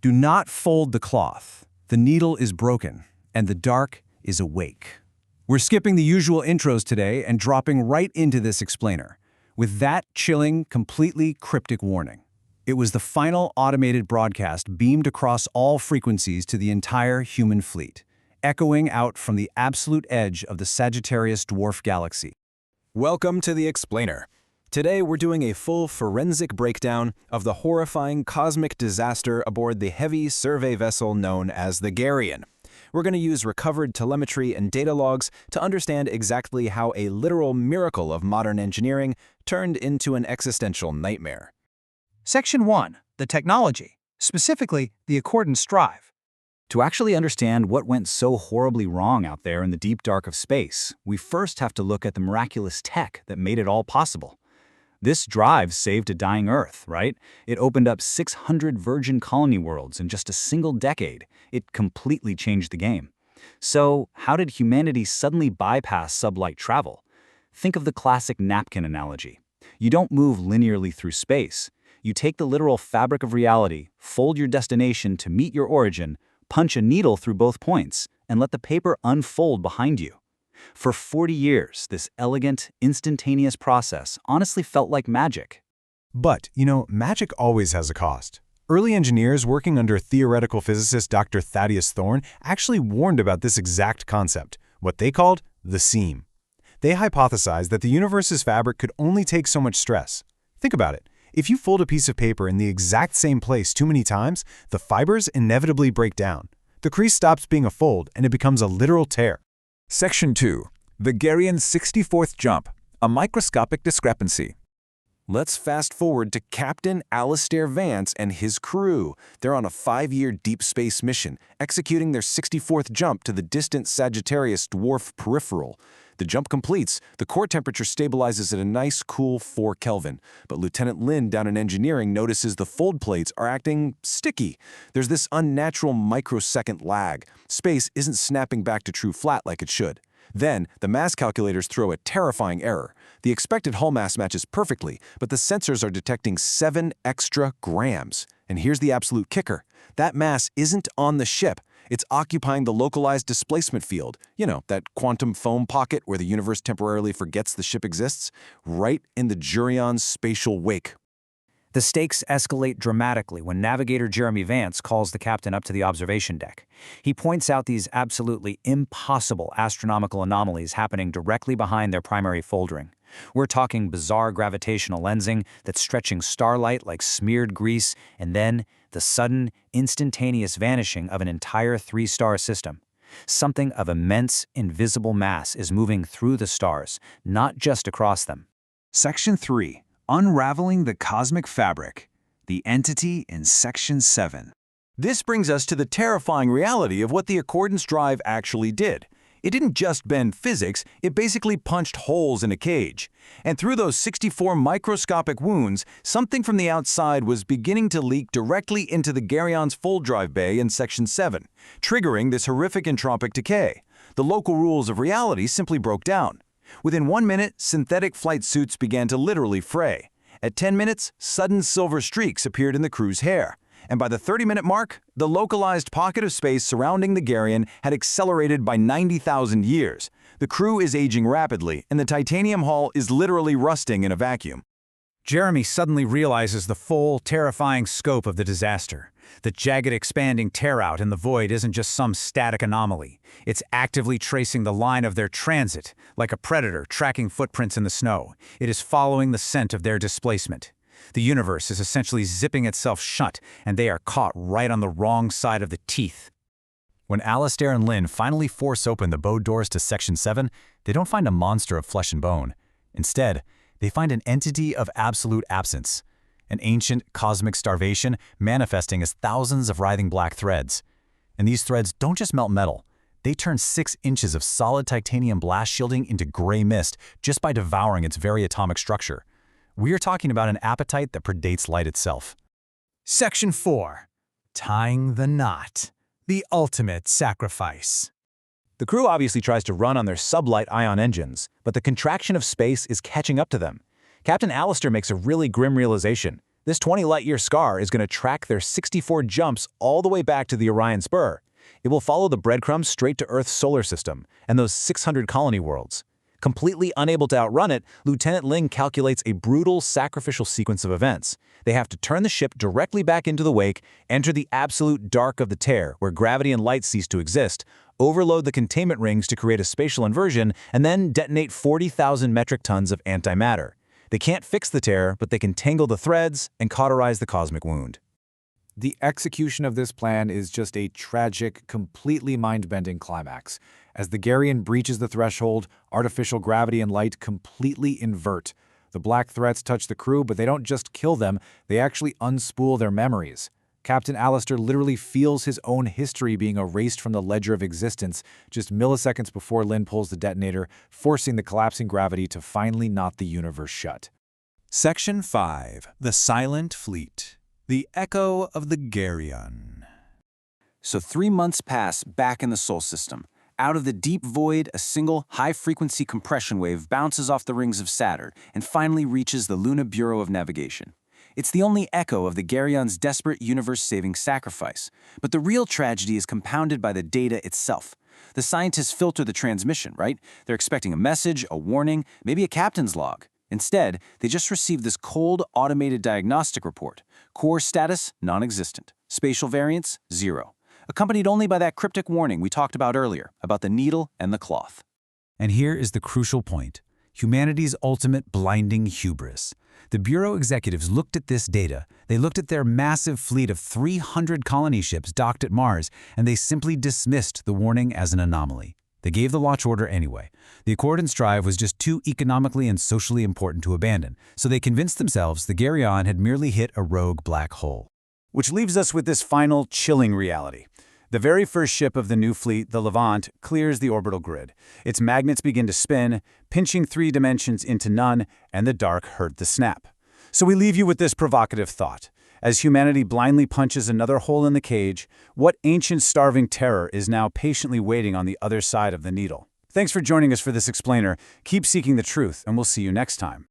Do not fold the cloth. The needle is broken, and the dark is awake. We're skipping the usual intros today and dropping right into this explainer, with that chilling, completely cryptic warning. It was the final automated broadcast beamed across all frequencies to the entire human fleet, echoing out from the absolute edge of the Sagittarius dwarf galaxy. Welcome to the Explainer. Today we're doing a full forensic breakdown of the horrifying cosmic disaster aboard the heavy survey vessel known as the Geryon. We're going to use recovered telemetry and data logs to understand exactly how a literal miracle of modern engineering turned into an existential nightmare. Section 1. The technology, specifically the accordance drive. To actually understand what went so horribly wrong out there in the deep dark of space, we first have to look at the miraculous tech that made it all possible. This drive saved a dying Earth, right? It opened up 600 virgin colony worlds in just a single decade. It completely changed the game. So, how did humanity suddenly bypass sublight travel? Think of the classic napkin analogy. You don't move linearly through space. You take the literal fabric of reality, fold your destination to meet your origin, punch a needle through both points, and let the paper unfold behind you. For 40 years, this elegant, instantaneous process honestly felt like magic. But, magic always has a cost. Early engineers working under theoretical physicist Dr. Thaddeus Thorne actually warned about this exact concept, what they called the seam. They hypothesized that the universe's fabric could only take so much stress. Think about it. If you fold a piece of paper in the exact same place too many times, the fibers inevitably break down. The crease stops being a fold and it becomes a literal tear. Section 2. The Geryon's 64th jump, a microscopic discrepancy. Let's fast forward to Captain Alistair Vance and his crew. They're on a 5-year deep space mission, executing their 64th jump to the distant Sagittarius dwarf peripheral. The jump completes, the core temperature stabilizes at a nice cool 4 Kelvin, but Lieutenant Lin down in engineering notices the fold plates are acting sticky. There's this unnatural microsecond lag. Space isn't snapping back to true flat like it should. Then, the mass calculators throw a terrifying error. The expected hull mass matches perfectly, but the sensors are detecting 7 extra grams. And here's the absolute kicker. That mass isn't on the ship. It's occupying the localized displacement field, that quantum foam pocket where the universe temporarily forgets the ship exists, right in the Geryon's spatial wake. The stakes escalate dramatically when navigator Jeremy Vance calls the captain up to the observation deck. He points out these absolutely impossible astronomical anomalies happening directly behind their primary fold ring. We're talking bizarre gravitational lensing that's stretching starlight like smeared grease, and then the sudden, instantaneous vanishing of an entire 3-star system. Something of immense, invisible mass is moving through the stars, not just across them. Section 3. Unraveling the cosmic fabric. The entity in Section 7. This brings us to the terrifying reality of what the accordance drive actually did. It didn't just bend physics, it basically punched holes in a cage. And through those 64 microscopic wounds, something from the outside was beginning to leak directly into the Geryon's fold drive bay in Section 7, triggering this horrific entropic decay. The local rules of reality simply broke down. Within 1 minute, synthetic flight suits began to literally fray. At 10 minutes, sudden silver streaks appeared in the crew's hair. And by the 30-minute mark, the localized pocket of space surrounding the Geryon had accelerated by 90,000 years. The crew is aging rapidly, and the titanium hull is literally rusting in a vacuum. Jeremy suddenly realizes the full, terrifying scope of the disaster. The jagged, expanding tear-out in the void isn't just some static anomaly. It's actively tracing the line of their transit, like a predator tracking footprints in the snow. It is following the scent of their displacement. The universe is essentially zipping itself shut, and they are caught right on the wrong side of the teeth. When Alistair and Lin finally force open the bow doors to Section 7, they don't find a monster of flesh and bone. Instead, they find an entity of absolute absence, an ancient cosmic starvation manifesting as thousands of writhing black threads. And these threads don't just melt metal. They turn 6 inches of solid titanium blast shielding into gray mist just by devouring its very atomic structure. We are talking about an appetite that predates light itself. Section 4. Tying the knot. The ultimate sacrifice. The crew obviously tries to run on their sublight ion engines, but the contraction of space is catching up to them. Captain Alistair makes a really grim realization. This 20 light-year scar is going to track their 64 jumps all the way back to the Orion Spur. It will follow the breadcrumbs straight to Earth's solar system and those 600 colony worlds. Completely unable to outrun it, Lieutenant Ling calculates a brutal, sacrificial sequence of events. They have to turn the ship directly back into the wake, enter the absolute dark of the tear, where gravity and light cease to exist, overload the containment rings to create a spatial inversion, and then detonate 40,000 metric tons of antimatter. They can't fix the tear, but they can tangle the threads and cauterize the cosmic wound. The execution of this plan is just a tragic, completely mind-bending climax. As the Geryon breaches the threshold, artificial gravity and light completely invert. The black threats touch the crew, but they don't just kill them, they actually unspool their memories. Captain Alistair literally feels his own history being erased from the ledger of existence just milliseconds before Lin pulls the detonator, forcing the collapsing gravity to finally knot the universe shut. Section 5. The Silent Fleet. The Echo of the Geryon. So 3 months pass back in the Sol system. Out of the deep void, a single high-frequency compression wave bounces off the rings of Saturn and finally reaches the Luna Bureau of Navigation. It's the only echo of the Geryon's desperate universe-saving sacrifice. But the real tragedy is compounded by the data itself. The scientists filter the transmission, right? They're expecting a message, a warning, maybe a captain's log. Instead, they just receive this cold, automated diagnostic report. Core status, non-existent. Spatial variance, 0. Accompanied only by that cryptic warning we talked about earlier, about the needle and the cloth. And here is the crucial point. Humanity's ultimate blinding hubris. The Bureau executives looked at this data, they looked at their massive fleet of 300 colony ships docked at Mars, and they simply dismissed the warning as an anomaly. They gave the launch order anyway. The Accordance Drive was just too economically and socially important to abandon, so they convinced themselves the Geryon had merely hit a rogue black hole. Which leaves us with this final, chilling reality. The very first ship of the new fleet, the Levant, clears the orbital grid. Its magnets begin to spin, pinching 3 dimensions into none, and the dark hurt the snap. So we leave you with this provocative thought. As humanity blindly punches another hole in the cage, what ancient starving terror is now patiently waiting on the other side of the needle? Thanks for joining us for this explainer. Keep seeking the truth, and we'll see you next time.